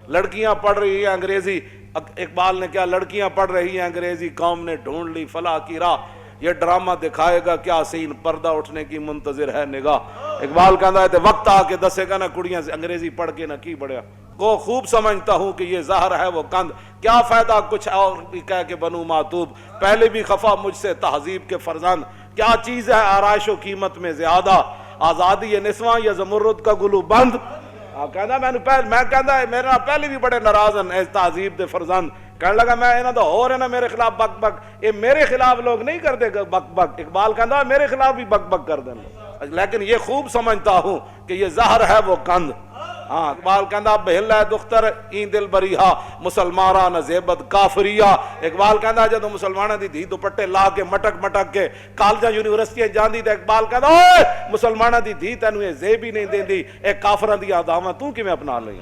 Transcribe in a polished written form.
لڑکیاں پڑھ رہی ہیں انگریزی، اقبال نے کیا لڑکیاں پڑھ رہی ہیں انگریزی، قوم نے ڈھونڈ لی فلاح کی راہ، یہ ڈرامہ دکھائے گا کیا سین، پردہ اٹھنے کی منتظر ہے نگاہ۔ اقبال کہتا ہے وقت آ کے دسے گا نہ کڑیاں سے انگریزی پڑھ کے نہ کی بڑھیا کو خوب سمجھتا ہوں کہ یہ زہر ہے وہ قند، کیا فائدہ کچھ اور بھی کہہ کے بنوں معتوب، پہلے بھی خفا مجھ سے تہذیب کے فرزند، کیا چیز ہے آرائش و قیمت میں زیادہ، آزادی نسواں یا زمرد کا گلو بند۔ کہنا میں کہنا میرا پہلے بھی بڑے ناراض ہیں اس تہذیب دے فرزند، کہنے لگا میں انہاں دا اور ہے نا میرے خلاف بک بک، یہ میرے خلاف لوگ نہیں کرتے بک بک، اقبال کہنا میرے خلاف بھی بک بک کر دیں، لیکن یہ خوب سمجھتا ہوں کہ یہ زہر ہے وہ قند۔ ہاں اقبال کہندا بہل ہے دختر این دل بریہا مسلمانہ نہ زیبت کافریہ، اقبال کہندا جدو مسلمانہ دی دھی دوپٹے لا کے مٹک مٹک کے کالجاں یونیورسٹیاں جاندی تے اقبال کہندا اوے مسلمانہ دی دھی تینوں یہ زیب ہی نہیں دیندی، اے کافراں دی آداماں تو کیویں اپنا لئی۔